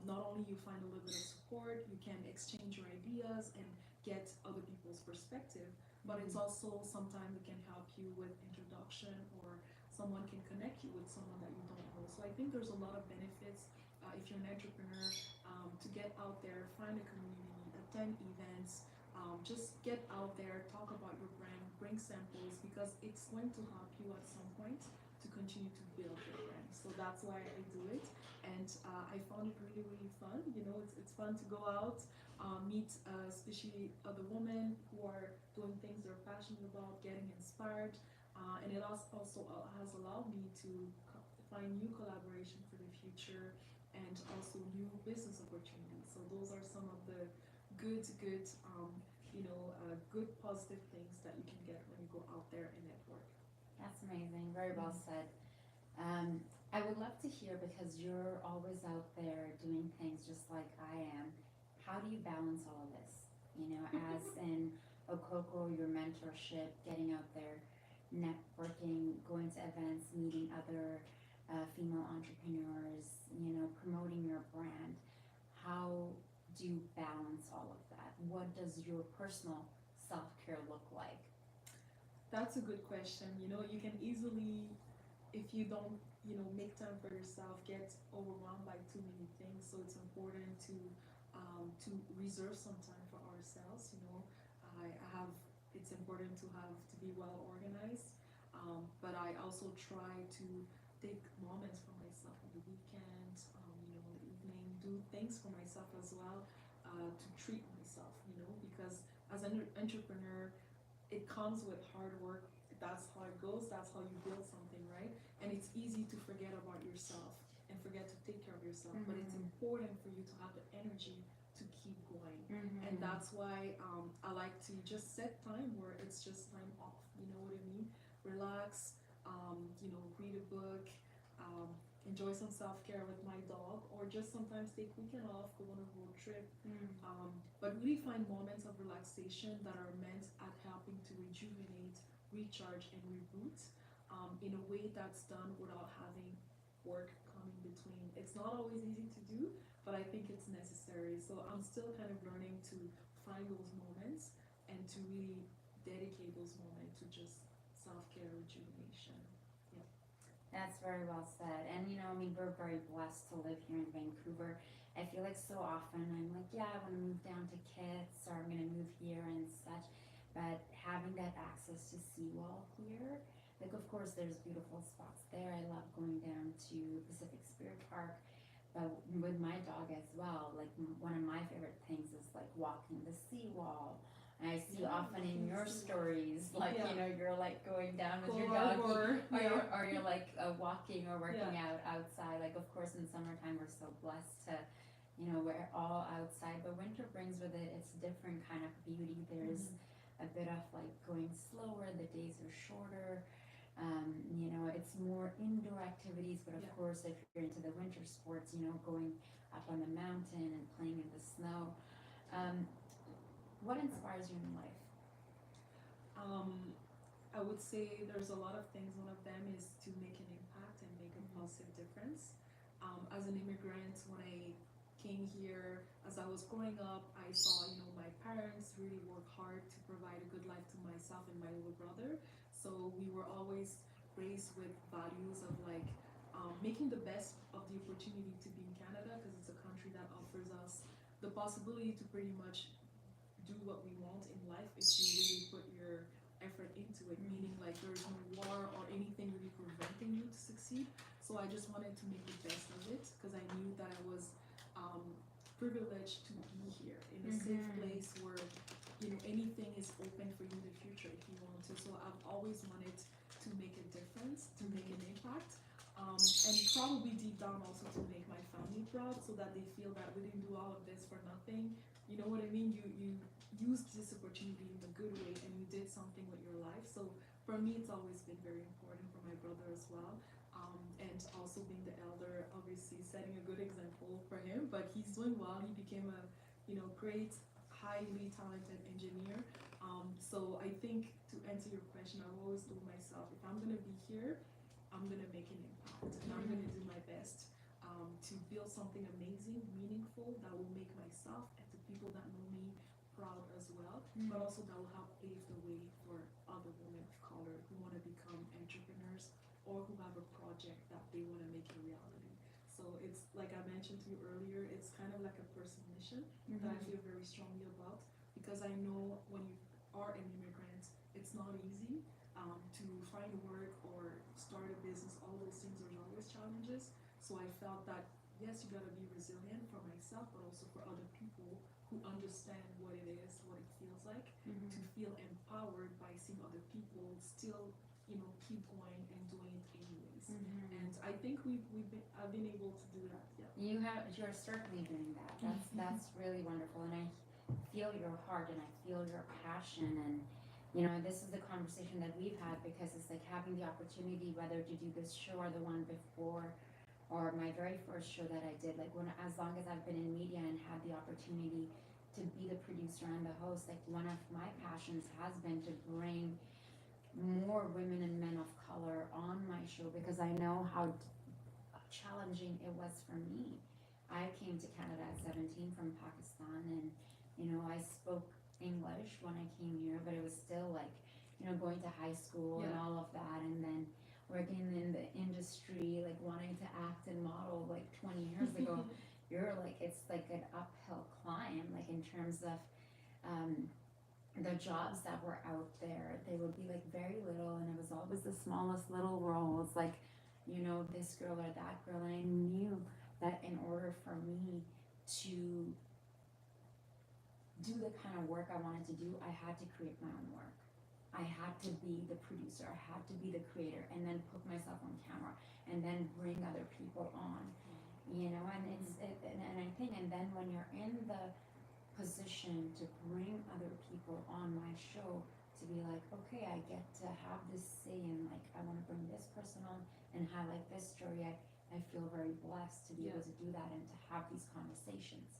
Not only you find a little bit of support, you can exchange your ideas and get other people's perspective, but it's also sometimes it can help you with introduction, or someone can connect you with someone that you don't know. So I think there's a lot of benefits, if you're an entrepreneur, to get out there, find a community, attend events, just get out there, talk about your brand, bring samples, because it's going to help you at some point to continue to build your brand. So that's why I do it, and I found it really, really fun. It's fun to go out, meet especially other women who are doing things they're passionate about, getting inspired, and it also has allowed me to find new collaboration for the future, and also new business opportunities. So those are some of the good, good positive things that you can get when you go out there and network. That's amazing. Very well said. I would love to hear, because you're always out there doing things just like I am. How do you balance all of this? As in Okoko, your mentorship, getting out there, networking, going to events, meeting other female entrepreneurs, promoting your brand. How do you balance all of that? What does your personal self-care look like? That's a good question. You can easily, if you don't, make time for yourself, get overwhelmed by too many things. So it's important to reserve some time for ourselves. It's important to be well organized, but I also try to take moments for myself on the weekend, in the evening, do things for myself as well, to treat myself, because as an entrepreneur, it comes with hard work. That's how it goes. That's how you build something, right? And it's easy to forget about yourself and forget to take care of yourself. But it's important for you to have the energy to keep going. And that's why I like to just set time where it's just time off. You know what I mean? Relax. Read a book. Enjoy some self-care with my dog, or just sometimes take weekend off, go on a road trip. But really find moments of relaxation that are meant at helping to rejuvenate, recharge, and reboot, in a way that's done without having work come in between. It's not always easy to do, but I think it's necessary. So I'm still kind of learning to find those moments and to really dedicate those moments to just self-care, rejuvenation. That's very well said. And we're very blessed to live here in Vancouver. I feel like so often I'm like, yeah, I want to move down to Kits, or I'm going to move here and such. But having that access to seawall here, like, of course, there's beautiful spots there. I love going down to Pacific Spirit Park, but with my dog as well. Like, one of my favorite things is like walking the seawall. And I see often in your stories, like, you're like going down with your dog, or you're like walking or working out outside. Like, of course, in summertime, we're so blessed to, we're all outside, but winter brings with it its different kind of beauty. There's a bit of like going slower, the days are shorter. It's more indoor activities, but of course, if you're into the winter sports, going up on the mountain and playing in the snow. What inspires you in life? I would say there's a lot of things. One of them is to make an impact and make a positive difference. As an immigrant, when I came here, as I was growing up, I saw, my parents really work hard to provide a good life to myself and my little brother. So we were always raised with values of like making the best of the opportunity to be in Canada, because it's a country that offers us the possibility to pretty much do what we want in life if you really put your effort into it, meaning like there's no war or anything really preventing you to succeed. So I just wanted to make the best of it, because I knew that I was privileged to be here in a safe place where, you know, anything is open for you in the future if you want to. So I've always wanted to make a difference, to make an impact, and probably deep down also to make my family proud, so that they feel that we didn't do all of this for nothing. You know what I mean? You used this opportunity in a good way, and you did something with your life. So for me, it's always been very important, for my brother as well. And also being the elder, obviously setting a good example for him. But he's doing well. He became a, you know, great, highly talented engineer. So I think, to answer your question, I've always told myself, if I'm gonna be here, I'm gonna make an impact, and I'm gonna do my best to build something amazing, meaningful, that will make myself and the people that know me proud as well, but also that will help pave the way for other women of color who want to become entrepreneurs or who have a project that they want to make a reality. So it's like I mentioned to you earlier, it's kind of like a personal mission that I feel very strongly about, because I know when you are an immigrant, it's not easy to find work or start a business. All those things, there's always challenges. So I felt that yes, you gotta be resilient for myself, but also for other people who understand what it is, what it feels like, to feel empowered by seeing other people still, you know, keep going and doing it anyways. And I think I've been able to do that. Yeah. You're certainly doing that. That's really wonderful, and I feel your heart and I feel your passion. And you know, this is the conversation that we've had, because it's like having the opportunity, whether to do this show or the one before, or my very first show that I did, like as long as I've been in media and had the opportunity to be the producer and the host, like one of my passions has been to bring more women and men of color on my show, because I know how challenging it was for me. I came to Canada at 17 from Pakistan, and you know, I spoke English when I came here, but it was still like, you know, going to high school and all of that, and then working in the industry, like wanting to act and model like 20 years ago. You're like, it's like an uphill climb, like in terms of the jobs that were out there. They would be like very little, and it was always the smallest little roles, like, you know, this girl or that girl. And I knew that in order for me to do the kind of work I wanted to do, I had to create my own work. I had to be the producer, I had to be the creator, and then put myself on camera, and then bring other people on, you know. And and I think, and then when you're in the position to bring other people on my show, to be like, okay, I get to have this say, and like, I want to bring this person on and highlight this story. I feel very blessed to be able to do that and to have these conversations.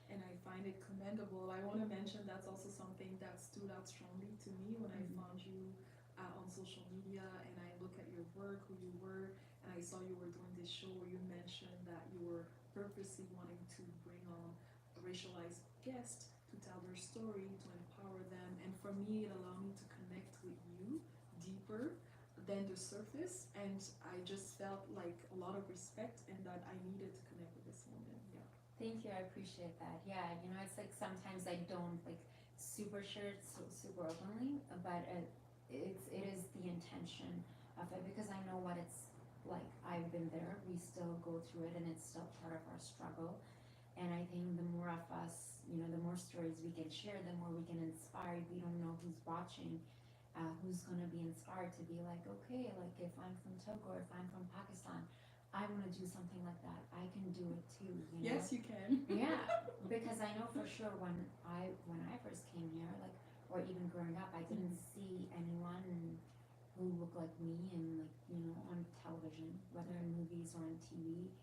And I find it commendable. I want to mention that's also something that stood out strongly to me when I found you on social media, and I look at your work, who you were, and I saw you were doing this show where you mentioned that you were purposely wanting to bring on a racialized guest to tell their story, to empower them. And for me, it allowed me to connect with you deeper than the surface, and I just felt like a lot of respect, and that I needed to connect with this woman. Thank you, I appreciate that. Yeah, you know, it's like sometimes I don't like super share it so super openly, but it is the intention of it, because I know what it's like. I've been there. We still go through it, and it's still part of our struggle. And I think the more of us, you know, the more stories we can share, the more we can inspire. We don't know who's watching, who's gonna be inspired to be like, okay, like if I'm from Togo, or if I'm from Pakistan, I want to do something like that. I can do it too. You know? Yes, you can. Yeah, because I know for sure when I first came here, like, or even growing up, I didn't see anyone who looked like me, and like, you know, on television, whether in movies or on TV.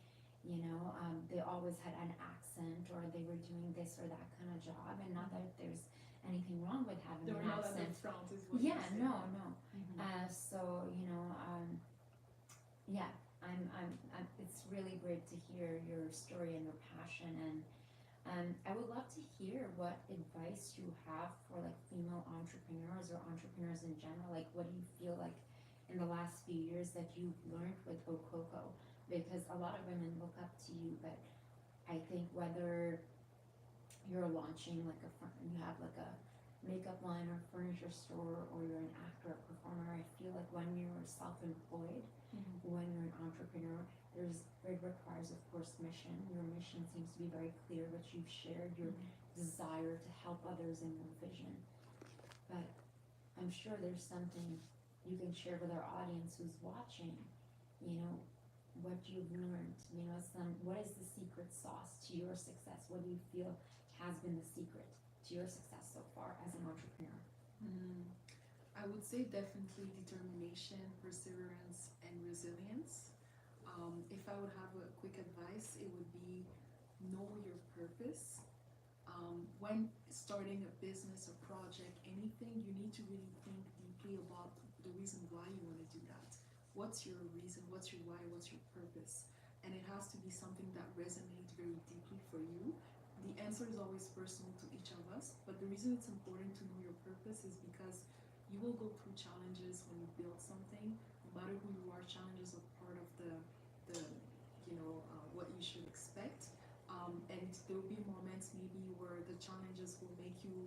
You know, they always had an accent, or they were doing this or that kind of job, and not that there's anything wrong with having an accent. Front is what you're saying. No. So you know, yeah. I'm it's really great to hear your story and your passion, and I would love to hear what advice you have for like female entrepreneurs or entrepreneurs in general. Like, what do you feel like in the last few years that you've learned with Okoko? Because a lot of women look up to you, but I think whether you're launching like you have like a makeup line or furniture store, or you're an actor or performer, I feel like when you're self-employed, when you're an entrepreneur, it requires, of course, mission. Your mission seems to be very clear, but you've shared your desire to help others in your vision. But I'm sure there's something you can share with our audience who's watching, you know, what you've learned, you know, what is the secret sauce to your success? What do you feel has been the secret to your success so far as an entrepreneur? I would say definitely determination, perseverance, and resilience. If I would have a quick advice, it would be know your purpose. When starting a business, a project, anything, you need to really think deeply about the reason why you want to do that. What's your reason? What's your why? What's your purpose? And it has to be something that resonates very deeply for you. The answer is always personal to each of us, but the reason it's important to know your purpose is because you will go through challenges when you build something. No matter who you are, challenges are part of the what you should expect. And there will be moments maybe where the challenges will make you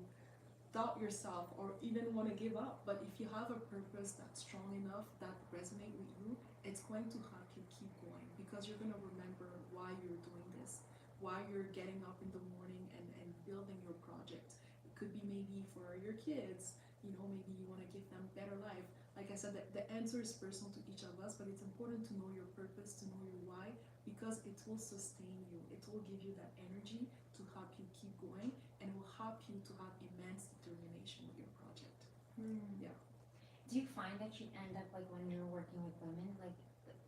doubt yourself or even want to give up. But if you have a purpose that's strong enough, that resonate with you, it's going to help you keep going, because you're going to remember why you're doing this, why you're getting up in the morning and building your project. It could be maybe for your kids, you know, maybe you want to give them better life. Like I said, the answer is personal to each of us, but it's important to know your purpose, to know your why, because it will sustain you. It will give you that energy to help you keep going, and will help you to have immense determination with your project. Yeah. Do you find that you end up like when you're working with women, like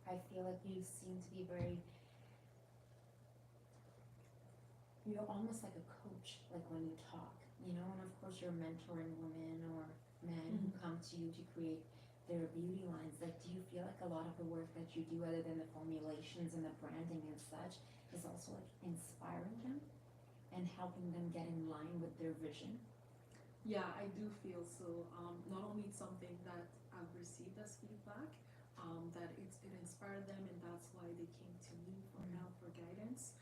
I feel like you seem to be you're almost like a coach, like when you talk, you know, and of course you're mentoring women or men who come to you to create their beauty lines. Like, do you feel like a lot of the work that you do, other than the formulations and the branding and such, is also like inspiring them and helping them get in line with their vision? Yeah, I do feel so. Not only it's something that I've received as feedback, that it inspired them, and that's why they came to me for help, for guidance.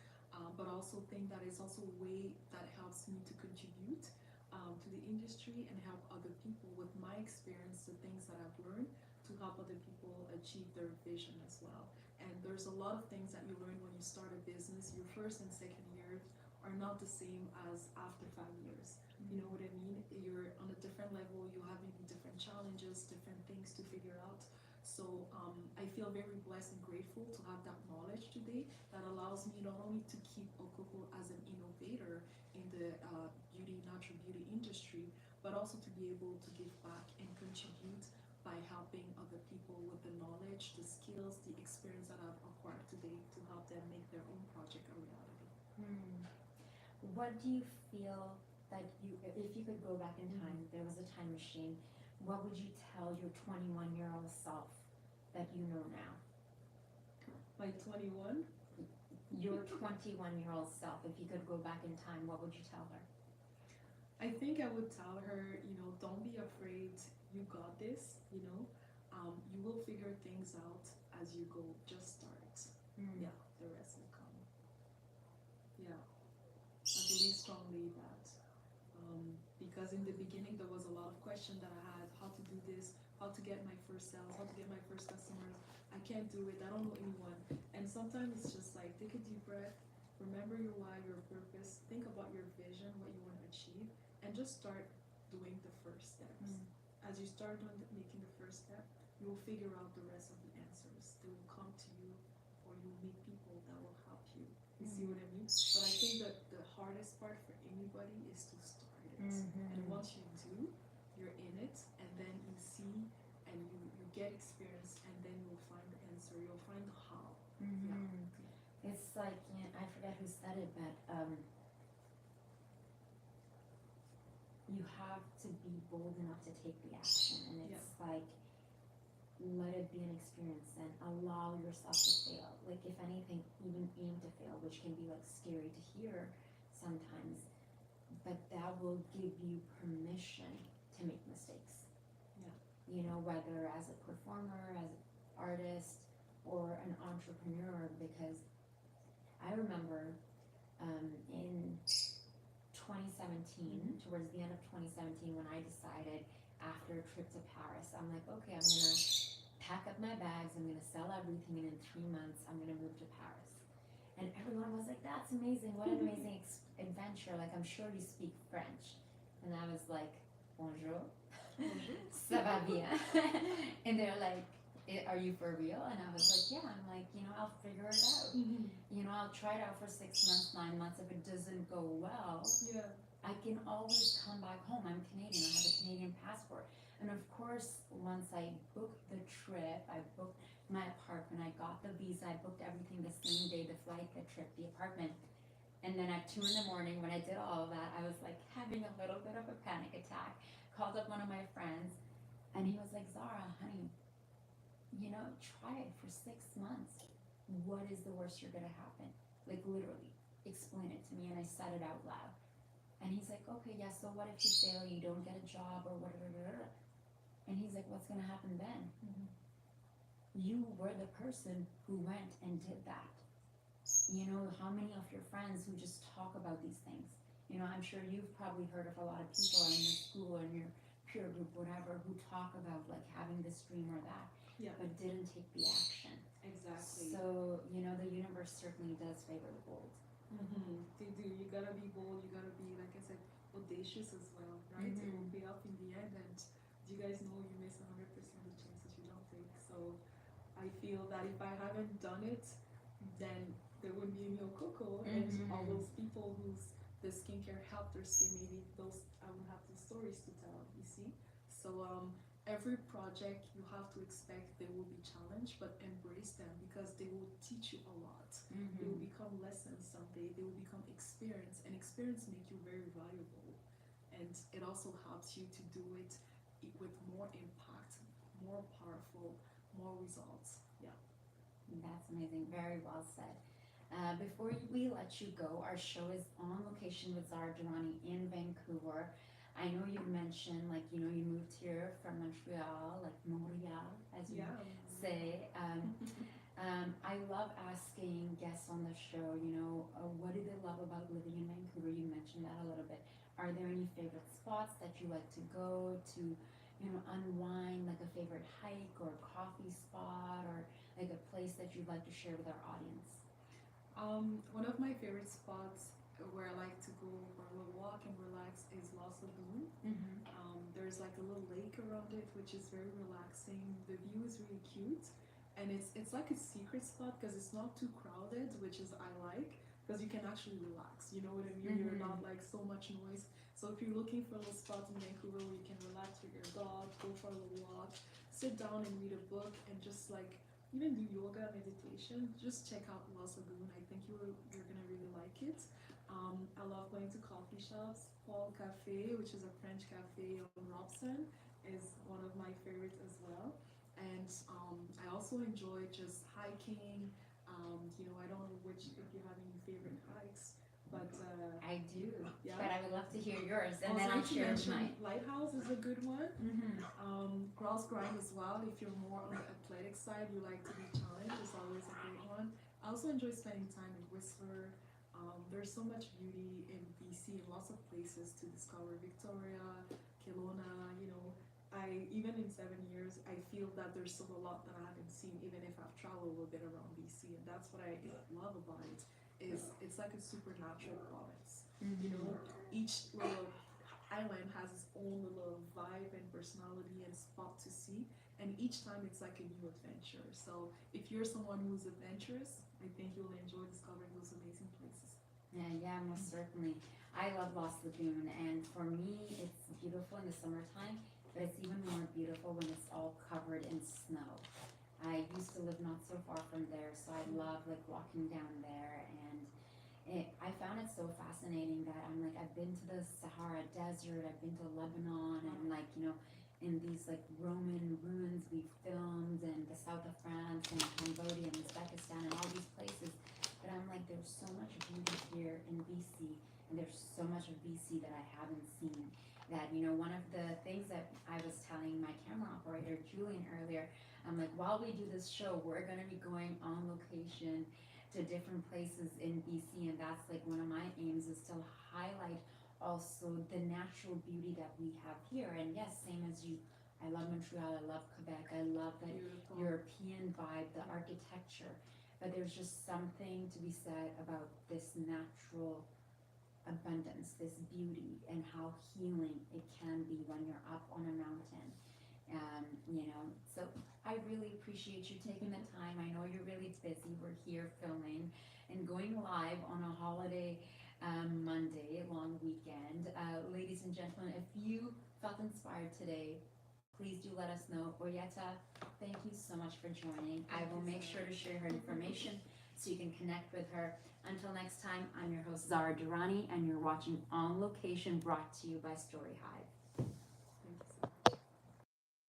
But also think that it's also a way that helps me to contribute to the industry and help other people with my experience, the things that I've learned, to help other people achieve their vision as well. And there's a lot of things that you learn when you start a business. Your first and second years are not the same as after 5 years. You know what I mean? You're on a different level, you have maybe different challenges, different things to figure out. So I feel very blessed and grateful to have that knowledge today that allows me not only to keep Okoko as an innovator in the natural beauty industry, but also to be able to give back and contribute by helping other people with the knowledge, the skills, the experience that I've acquired today to help them make their own project a reality. What do you feel that if you could go back in time, there was a time machine, what would you tell your 21-year-old self that you know now? My 21? Your 21-year-old self, if you could go back in time, what would you tell her? I think I would tell her, don't be afraid. You got this, you will figure things out as you go. Just start. Yeah, the rest will come. Yeah, I believe strongly that. Because in the beginning there was a lot of questions that I had: how to do this, how to get my first sales, how to get my first customers. I can't do it, I don't know anyone. And sometimes it's just like, take a deep breath, remember your why, your purpose, think about your vision, what you want to achieve, and just start doing the first steps. As you start making the first step, you will figure out the rest of the answers. They will come to you, or you will meet people that will help you. You see what I mean? But I think that the hardest part for anybody is to start it. And once you do, you're in it, and then you see and you get experience, and then you'll find the answer. You'll find the how. Yeah. It's like, I forget who said it, but you have to be bold enough to take the action, and it's like, let it be an experience and allow yourself to fail. Like, if anything, even aim to fail, which can be like scary to hear sometimes, but that will give you permission to make mistakes. Yeah. You know, whether as a performer, as an artist, or an entrepreneur, because I remember in 2017, towards the end of 2017, when I decided after a trip to Paris, I'm like, okay, I'm gonna pack up my bags, I'm gonna sell everything, and in 3 months, I'm gonna move to Paris. And everyone was like, that's amazing, what an amazing adventure, like, I'm sure you speak French. And I was like, bonjour, ça va bien? And they're like, are you for real? And I was like, yeah. I'm like, you know, I'll figure it out. You know, I'll try it out for 6 months, 9 months. If it doesn't go well, Yeah. I can always come back home. I'm Canadian. I have a Canadian passport. And of course, once I booked the trip, I booked my apartment, I got the visa, I booked everything the same day, the flight, the trip, the apartment. And then at 2 in the morning, when I did all of that, I was like having a little bit of a panic attack. Called up one of my friends, and he was like, Zara, honey, you know, try it for 6 months. What is the worst you're gonna happen? Like, literally, explain it to me. And I said it out loud. And he's like, okay, yeah, so what if you fail, you don't get a job, or whatever? And he's like, what's gonna happen then? You were the person who went and did that. You know, how many of your friends who just talk about these things? You know, I'm sure you've probably heard of a lot of people in your school or in your peer group, whatever, who talk about like having this dream or that, Yeah. but didn't take the action. Exactly. So, you know, the universe certainly does favor the bold. They do. You gotta be bold. You gotta be, like I said, audacious as well, right? It will pay off in the end. And you guys know you miss 100% of the chances you don't take. So I feel that if I haven't done it, then there wouldn't be any Coco, and all those people whose the skincare helped their skin, maybe those I would have those stories to tell. You see, so every project you have to expect there will be challenge, but embrace them because they will teach you a lot. They will become lessons someday. They will become experience, and experience make you very valuable, and it also helps you to do it with more impact, more powerful, more results. Yeah. That's amazing. Very well said. Before we let you go, our show is On Location with Zara Durrani in Vancouver. I know you mentioned, like, you know, you moved here from Montreal, like Montreal, as you say. I love asking guests on the show, you know, what do they love about living in Vancouver? You mentioned that a little bit. Are there any favorite spots that you like to go to, you know, unwind, like a favorite hike or coffee spot, or like a place that you'd like to share with our audience? One of my favorite spots where I like to go for a little walk and relax is Lost Lagoon. There's like a little lake around it, which is very relaxing. The view is really cute, and it's like a secret spot because it's not too crowded, which is I like, because you can actually relax. You know what I mean? You're not like so much noise. So if you're looking for a little spot in Vancouver where you can relax with your dog, go for a little walk, sit down and read a book, and just like even do yoga, meditation, just check out Lost Lagoon. I think you're gonna really like it. I love going to coffee shops. Paul Cafe, which is a French cafe on Robson, is one of my favorites as well. And I also enjoy just hiking. You know, I don't know if you have any favorite hikes, but I do. Yeah. But I would love to hear yours, and also then I'll like to share mention mine. Lighthouse is a good one. Cross grind as well. If you're more on the athletic side, you like to be challenged, it's always a great one. I also enjoy spending time in Whistler. There's so much beauty in BC and lots of places to discover. Victoria, Kelowna, you know, even in 7 years, I feel that there's still a lot that I haven't seen, even if I've traveled a little bit around BC, and that's what I love about it. Is it's like a supernatural province. You know, each little island has its own little vibe and personality and spot to see, and each time it's like a new adventure. So if you're someone who's adventurous, I think you'll enjoy discovering those amazing places. Yeah, most certainly. I love Lost Lagoon, and for me, it's beautiful in the summertime, but it's even more beautiful when it's all covered in snow. I used to live not so far from there, so I love like walking down there, and I found it so fascinating that I'm like, I've been to the Sahara Desert, I've been to Lebanon, and like, you know, in these like Roman ruins we filmed, and the south of France and Cambodia and Uzbekistan and all these places. But I'm like, there's so much beauty here in BC, and so much of BC that I haven't seen. That, you know, one of the things that I was telling my camera operator, Julian, earlier, I'm like, while we do this show, we're going to be going on location to different places in BC, and that's like one of my aims, is to highlight also the natural beauty that we have here. And yes, same as you, I love Montreal, I love Quebec, I love that Beautiful. European vibe, the architecture, but there's just something to be said about this natural abundance, this beauty, and how healing it can be when you're up on a mountain. You know, so I really appreciate you taking the time. I know you're really busy. We're here filming and going live on a holiday Monday, long weekend. Ladies and gentlemen, if you felt inspired today, please do let us know. Oyeta, thank you so much for joining. I will make sure to share her information so you can connect with her. Until next time, I'm your host, Zara Durrani, and you're watching On Location, brought to you by Storyhive.